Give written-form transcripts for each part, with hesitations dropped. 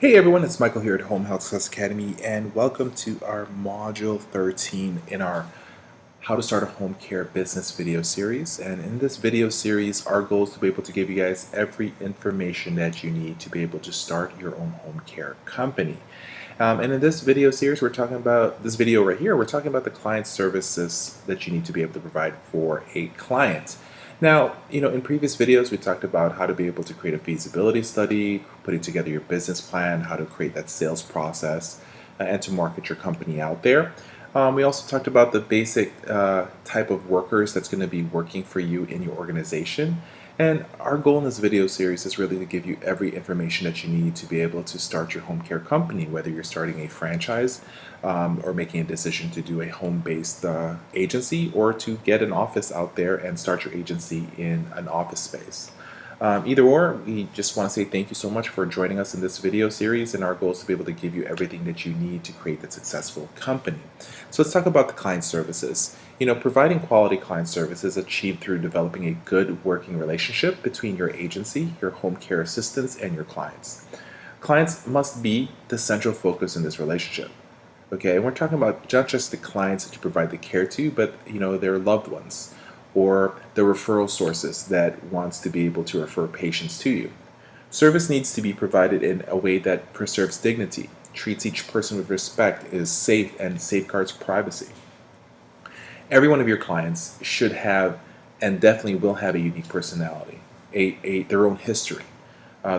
Hey everyone, it's Michael here at Home Health Academy, and welcome to our Module 13 in our How to Start a Home Care Business video series. And in this video series, our goal is to be able to give you guys every information that you need to be able to start your own home care company. And in this video series, we're talking about this video right here. We're talking about the client services that you need to be able to provide for a client. Now, in previous videos, we talked about how to be able to create a feasibility study, putting together your business plan, how to create that sales process, and to market your company out there. We also talked about the basic type of workers that's going to be working for you in your organization. And our goal in this video series is really to give you every information that you need to be able to start your home care company, whether you're starting a franchise or making a decision to do a home-based agency, or to get an office out there and start your agency in an office space. Either or, we just want to say thank you so much for joining us in this video series, and our goal is to be able to give you everything that you need to create that successful company. So let's talk about the client services. Providing quality client services achieved through developing a good working relationship between your agency, your home care assistants, and your clients. Clients must be the central focus in this relationship. Okay, and we're talking about not just the clients that you provide the care to, but their loved ones, or the referral sources that wants to be able to refer patients to you. Service needs to be provided in a way that preserves dignity, treats each person with respect, is safe, and safeguards privacy. Every one of your clients should have, and definitely will have, a unique personality, their own history,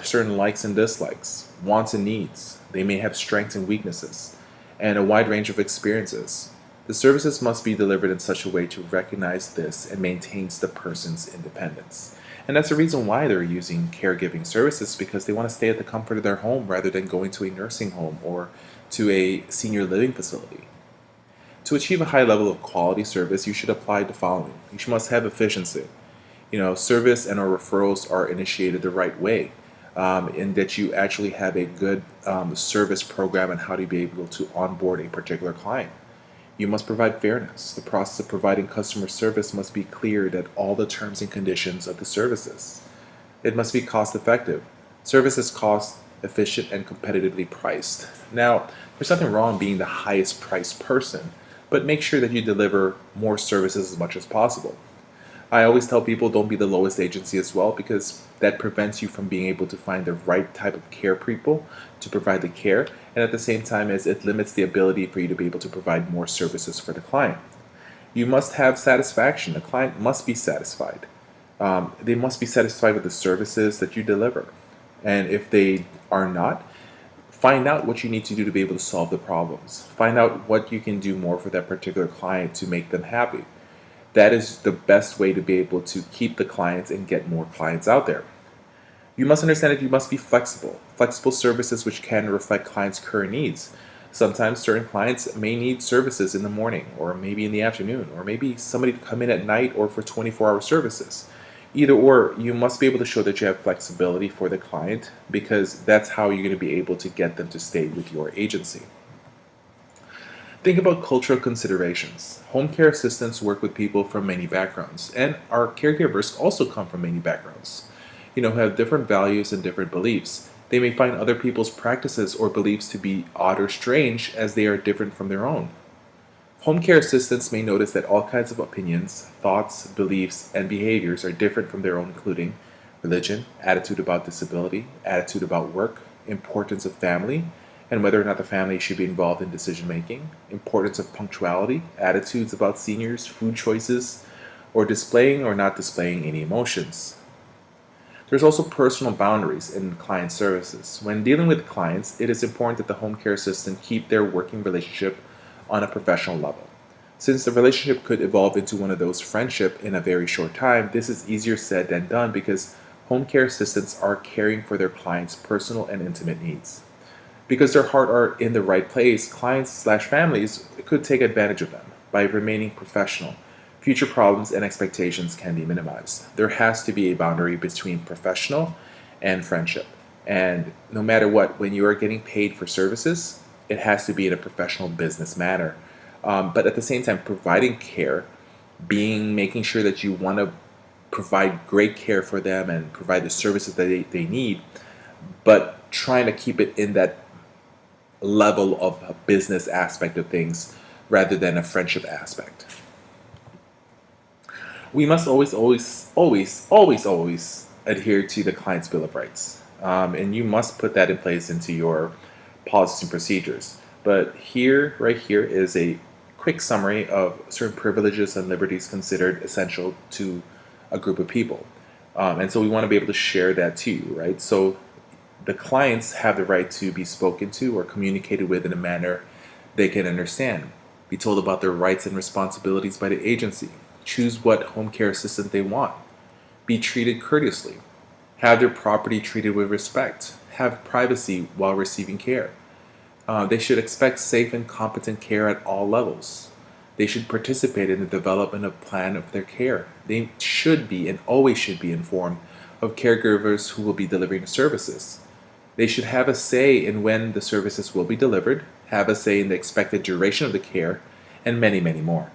certain likes and dislikes, wants and needs. They may have strengths and weaknesses, and a wide range of experiences. The services must be delivered in such a way to recognize this and maintains the person's independence. And that's the reason why they're using caregiving services, because they want to stay at the comfort of their home rather than going to a nursing home or to a senior living facility. To achieve a high level of quality service, you should apply the following. You must have efficiency. Service and or referrals are initiated the right way, in that you actually have a good service program and how to be able to onboard a particular client. You must provide fairness. The process of providing customer service must be clear that all the terms and conditions of the services. It must be cost effective. Service is cost efficient and competitively priced. Now, there's nothing wrong being the highest priced person, but make sure that you deliver more services as much as possible. I always tell people don't be the lowest agency as well, because that prevents you from being able to find the right type of care people to provide the care, and at the same time as it limits the ability for you to be able to provide more services for the client. You must have satisfaction. The client must be satisfied. They must be satisfied with the services that you deliver. And if they are not, find out what you need to do to be able to solve the problems. Find out what you can do more for that particular client to make them happy. That is the best way to be able to keep the clients and get more clients out there. You must understand that you must be flexible. Flexible services which can reflect clients' current needs. Sometimes certain clients may need services in the morning, or maybe in the afternoon, or maybe somebody to come in at night, or for 24-hour services. Either or, you must be able to show that you have flexibility for the client, because that's how you're going to be able to get them to stay with your agency. Think about cultural considerations. Home care assistants work with people from many backgrounds, and our caregivers also come from many backgrounds, who have different values and different beliefs. They may find other people's practices or beliefs to be odd or strange, as they are different from their own. Home care assistants may notice that all kinds of opinions, thoughts, beliefs, and behaviors are different from their own, including religion, attitude about disability, attitude about work, importance of family, and whether or not the family should be involved in decision making, importance of punctuality, attitudes about seniors, food choices, or displaying or not displaying any emotions. There's also personal boundaries in client services. When dealing with clients, it is important that the home care assistant keep their working relationship on a professional level. Since the relationship could evolve into one of those friendship in a very short time, this is easier said than done, because home care assistants are caring for their clients' personal and intimate needs. Because their heart are in the right place, clients/families could take advantage of them. By remaining professional, future problems and expectations can be minimized. There has to be a boundary between professional and friendship. And no matter what, when you are getting paid for services, it has to be in a professional business manner. But at the same time, providing care, making sure that you want to provide great care for them and provide the services that they need, but trying to keep it in that level of a business aspect of things rather than a friendship aspect. We must always adhere to the client's bill of rights, and you must put that in place into your policies and procedures. But right here is a quick summary of certain privileges and liberties considered essential to a group of people. And so we want to be able to share that to you, right? So the clients have the right to be spoken to or communicated with in a manner they can understand, be told about their rights and responsibilities by the agency, choose what home care assistant they want, be treated courteously, have their property treated with respect, have privacy while receiving care. They should expect safe and competent care at all levels. They should participate in the development of plan of their care. They should be and always should be informed of caregivers who will be delivering the services. They should have a say in when the services will be delivered, have a say in the expected duration of the care, and many, many more.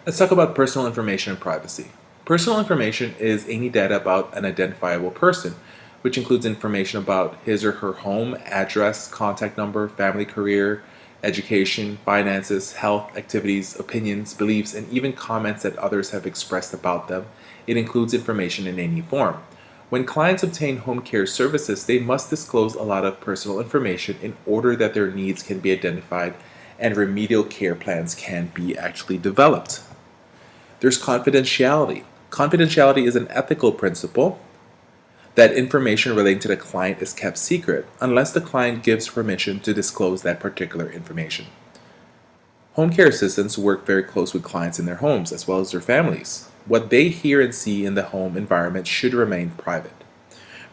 Let's talk about personal information and privacy. Personal information is any data about an identifiable person, which includes information about his or her home, address, contact number, family, career, education, finances, health, activities, opinions, beliefs, and even comments that others have expressed about them. It includes information in any form. When clients obtain home care services, they must disclose a lot of personal information in order that their needs can be identified and remedial care plans can be actually developed. There's confidentiality. Confidentiality is an ethical principle that information relating to the client is kept secret unless the client gives permission to disclose that particular information. Home care assistants work very close with clients in their homes as well as their families. What they hear and see in the home environment should remain private.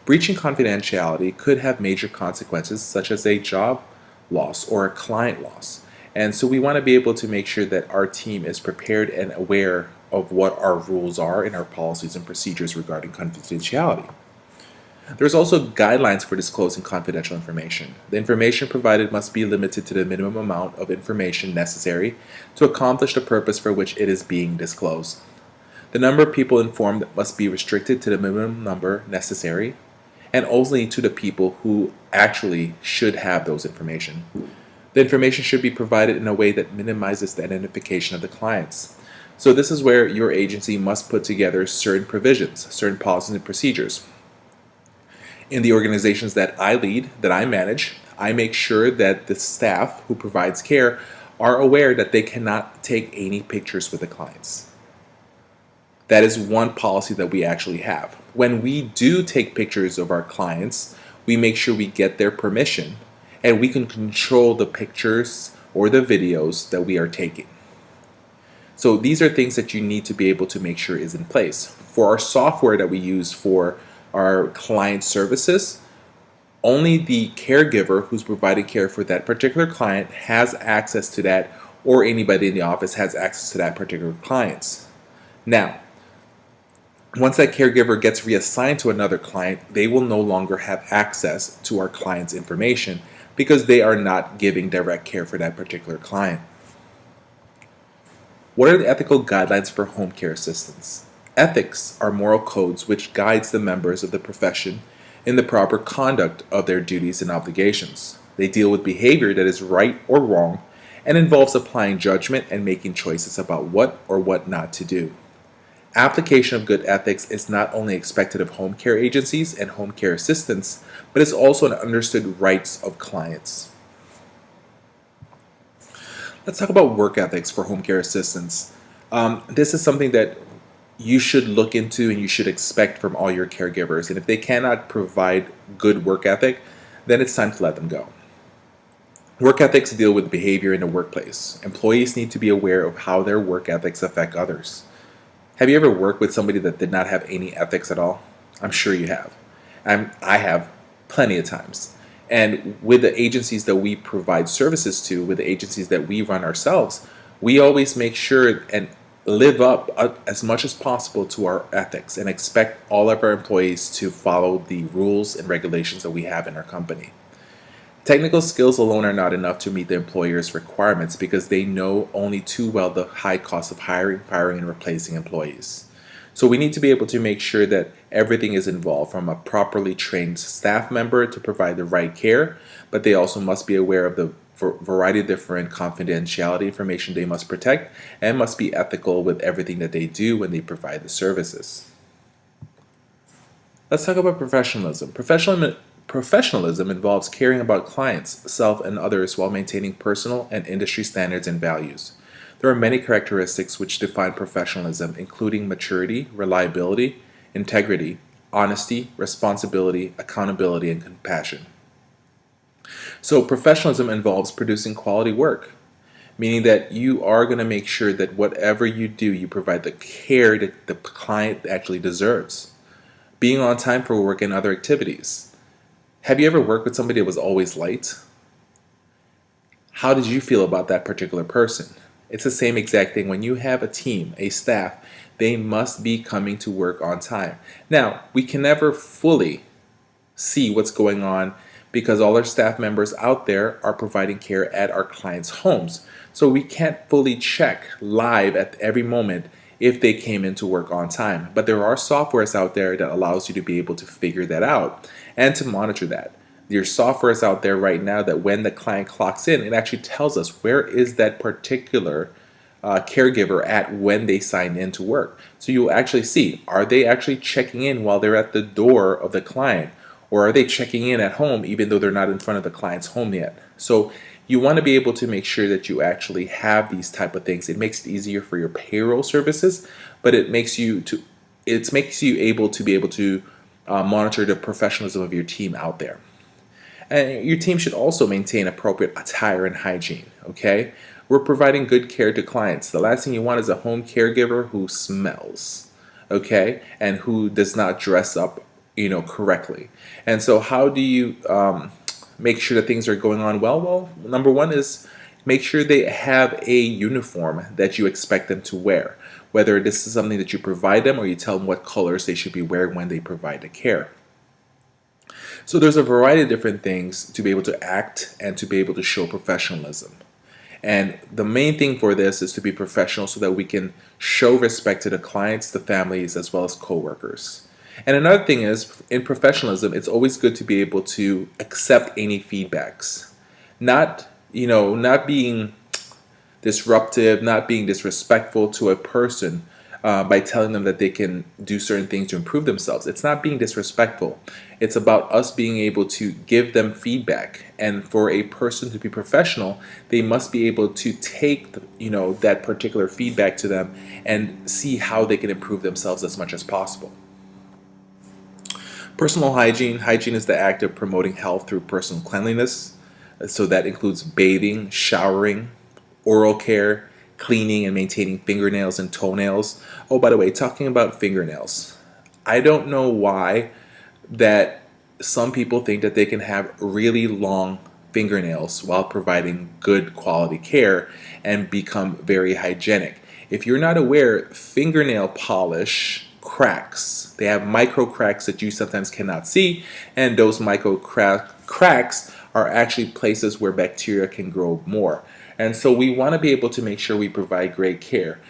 Breaching confidentiality could have major consequences such as a job loss or a client loss. And so we want to be able to make sure that our team is prepared and aware of what our rules are in our policies and procedures regarding confidentiality. There's also guidelines for disclosing confidential information. The information provided must be limited to the minimum amount of information necessary to accomplish the purpose for which it is being disclosed. The number of people informed must be restricted to the minimum number necessary and only to the people who actually should have those information. The information should be provided in a way that minimizes the identification of the clients. So this is where your agency must put together certain provisions, certain policies and procedures. In the organizations that I lead, that I manage, I make sure that the staff who provides care are aware that they cannot take any pictures with the clients. That is one policy that we actually have. When we do take pictures of our clients, we make sure we get their permission and we can control the pictures or the videos that we are taking. So these are things that you need to be able to make sure is in place. For our software that we use for our client services, only the caregiver who's providing care for that particular client has access to that, or anybody in the office has access to that particular client. Now, once that caregiver gets reassigned to another client, they will no longer have access to our client's information because they are not giving direct care for that particular client. What are the ethical guidelines for home care assistants? Ethics are moral codes which guides the members of the profession in the proper conduct of their duties and obligations. They deal with behavior that is right or wrong and involves applying judgment and making choices about what or what not to do. Application of good ethics is not only expected of home care agencies and home care assistants, but is also an understood rights of clients. Let's talk about work ethics for home care assistants. This is something that you should look into and you should expect from all your caregivers. And if they cannot provide good work ethic, then it's time to let them go. Work ethics deal with behavior in the workplace. Employees need to be aware of how their work ethics affect others. Have you ever worked with somebody that did not have any ethics at all? I'm sure you have. I have plenty of times. And with the agencies that we provide services to, with the agencies that we run ourselves, we always make sure and live up as much as possible to our ethics and expect all of our employees to follow the rules and regulations that we have in our company. Technical skills alone are not enough to meet the employer's requirements because they know only too well the high cost of hiring, firing, and replacing employees. So we need to be able to make sure that everything is involved, from a properly trained staff member to provide the right care, but they also must be aware of the variety of different confidentiality information they must protect, and must be ethical with everything that they do when they provide the services. Let's talk about professionalism. Professionalism involves caring about clients, self, and others while maintaining personal and industry standards and values. There are many characteristics which define professionalism, including maturity, reliability, integrity, honesty, responsibility, accountability, and compassion. So, professionalism involves producing quality work, meaning that you are going to make sure that whatever you do, you provide the care that the client actually deserves. Being on time for work and other activities. Have you ever worked with somebody that was always late? How did you feel about that particular person? It's the same exact thing. When you have a team, a staff, they must be coming to work on time. Now, we can never fully see what's going on because all our staff members out there are providing care at our clients' homes. So we can't fully check live at every moment if they came into work on time. But there are softwares out there that allows you to be able to figure that out and to monitor that. There's softwares out there right now that when the client clocks in, it actually tells us where is that particular caregiver at when they sign in to work. So you'll actually see, are they actually checking in while they're at the door of the client? Or are they checking in at home even though they're not in front of the client's home yet? So you want to be able to make sure that you actually have these type of things. It makes it easier for your payroll services, but it makes you able to monitor the professionalism of your team out there. And your team should also maintain appropriate attire and hygiene, okay? We're providing good care to clients. The last thing you want is a home caregiver who smells, okay? And who does not dress up, correctly. And so how do you make sure that things are going on well? Well, number one is make sure they have a uniform that you expect them to wear, whether this is something that you provide them or you tell them what colors they should be wearing when they provide the care. So there's a variety of different things to be able to act and to be able to show professionalism. And the main thing for this is to be professional so that we can show respect to the clients, the families, as well as coworkers. And another thing is, in professionalism, it's always good to be able to accept any feedbacks. Not being disruptive, not being disrespectful to a person by telling them that they can do certain things to improve themselves. It's not being disrespectful. It's about us being able to give them feedback. And for a person to be professional, they must be able to take that particular feedback to them and see how they can improve themselves as much as possible. Personal hygiene. Hygiene is the act of promoting health through personal cleanliness. So that includes bathing, showering, oral care, cleaning and maintaining fingernails and toenails. Oh, by the way, talking about fingernails, I don't know why that some people think that they can have really long fingernails while providing good quality care and become very hygienic. If you're not aware, fingernail polish cracks. They have micro cracks that you sometimes cannot see, and those micro cracks are actually places where bacteria can grow more. And so we want to be able to make sure we provide great care.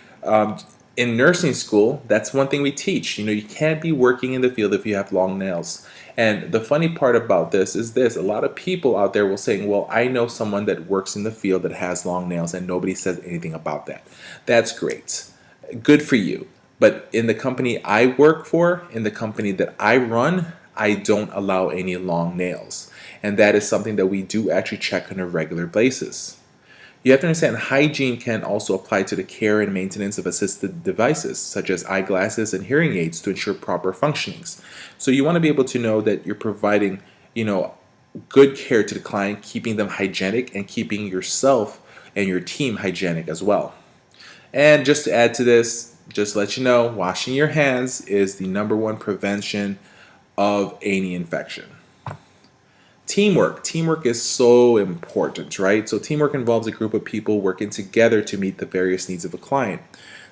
In nursing school, that's one thing we teach. You can't be working in the field if you have long nails. And the funny part about this is this: a lot of people out there will say, well, I know someone that works in the field that has long nails and nobody says anything about that. That's great. Good for you. But in the company I work for, in the company that I run, I don't allow any long nails. And that is something that we do actually check on a regular basis. You have to understand, hygiene can also apply to the care and maintenance of assisted devices, such as eyeglasses and hearing aids, to ensure proper functionings. So you want to be able to know that you're providing, good care to the client, keeping them hygienic and keeping yourself and your team hygienic as well. And just to add to this, just to let you know, washing your hands is the #1 prevention of any infection. Teamwork. Teamwork is so important, right? So teamwork involves a group of people working together to meet the various needs of a client.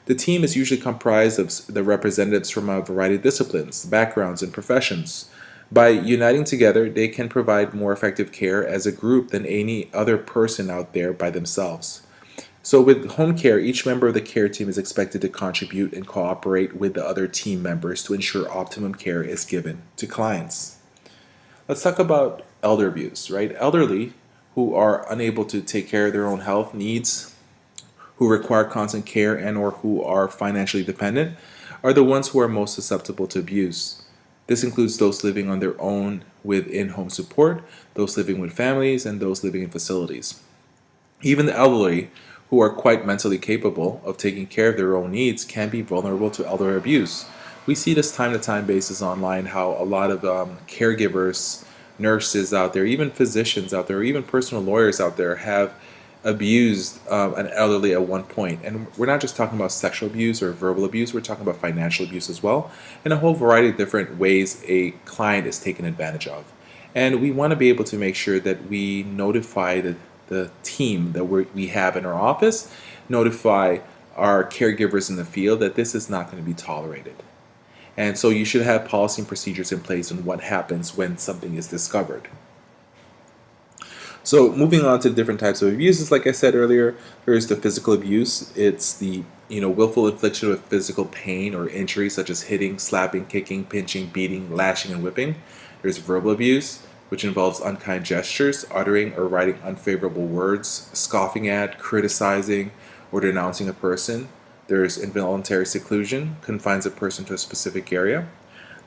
The team is usually comprised of the representatives from a variety of disciplines, backgrounds, and professions. By uniting together, they can provide more effective care as a group than any other person out there by themselves. So with home care, each member of the care team is expected to contribute and cooperate with the other team members to ensure optimum care is given to clients. Let's talk about elder abuse, right? Elderly who are unable to take care of their own health needs, who require constant care and or who are financially dependent, are the ones who are most susceptible to abuse. This includes those living on their own with in-home support, those living with families, and those living in facilities. Even the elderly, who are quite mentally capable of taking care of their own needs, can be vulnerable to elder abuse. We see this time to time basis online how a lot of caregivers, nurses out there, even physicians out there, even personal lawyers out there have abused an elderly at one point. And we're not just talking about sexual abuse or verbal abuse, we're talking about financial abuse as well, and a whole variety of different ways a client is taken advantage of. And we want to be able to make sure that we notify the team that we have in our office, notify our caregivers in the field that this is not going to be tolerated. And so you should have policy and procedures in place on what happens when something is discovered. So moving on to the different types of abuses, like I said earlier, there's the physical abuse. It's the willful infliction of physical pain or injury, such as hitting, slapping, kicking, pinching, beating, lashing, and whipping. There's verbal abuse, which involves unkind gestures, uttering or writing unfavorable words, scoffing at, criticizing, or denouncing a person. There's involuntary seclusion, confines a person to a specific area.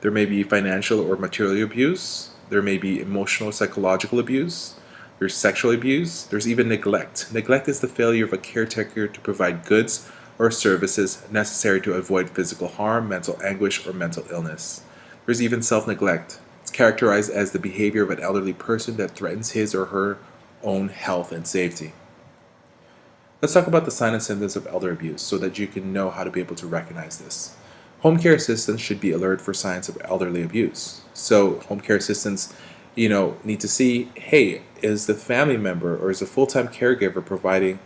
There may be financial or material abuse. There may be emotional or psychological abuse. There's sexual abuse. There's even neglect. Neglect is the failure of a caretaker to provide goods or services necessary to avoid physical harm, mental anguish, or mental illness. There's even self-neglect. It's characterized as the behavior of an elderly person that threatens his or her own health and safety. Let's talk about the signs and symptoms of elder abuse so that you can know how to be able to recognize this. Home care assistants should be alert for signs of elderly abuse. So home care assistants, need to see, hey, is the family member or is a full-time caregiver providing,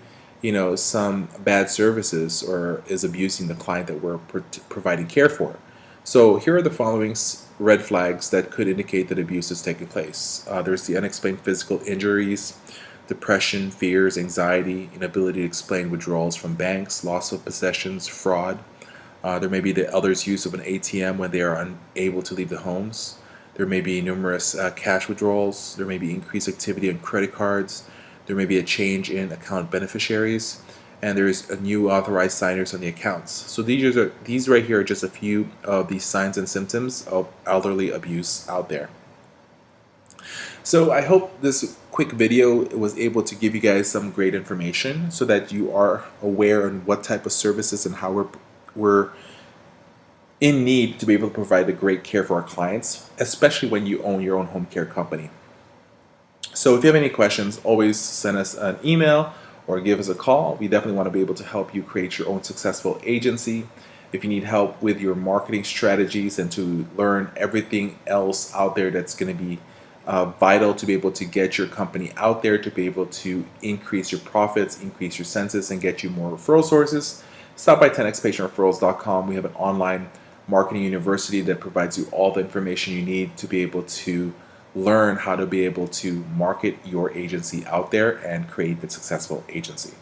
some bad services or is abusing the client that we're providing care for? So here are the following red flags that could indicate that abuse is taking place. There's the unexplained physical injuries, depression, fears, anxiety, inability to explain withdrawals from banks, loss of possessions, fraud. There may be the elder's use of an ATM when they are unable to leave the homes. There may be numerous cash withdrawals. There may be increased activity on credit cards. There may be a change in account beneficiaries. And there's a new authorized signers on the accounts. So these right here are just a few of the signs and symptoms of elderly abuse out there. So I hope this quick video was able to give you guys some great information so that you are aware on what type of services and how we're in need to be able to provide the great care for our clients, especially when you own your own home care company. So if you have any questions, always send us an email or give us a call. We definitely want to be able to help you create your own successful agency. If you need help with your marketing strategies and to learn everything else out there that's going to be vital to be able to get your company out there, to be able to increase your profits, increase your census, and get you more referral sources, stop by 10xpatientreferrals.com. We have an online marketing university that provides you all the information you need to be able to learn how to be able to market your agency out there and create a successful agency.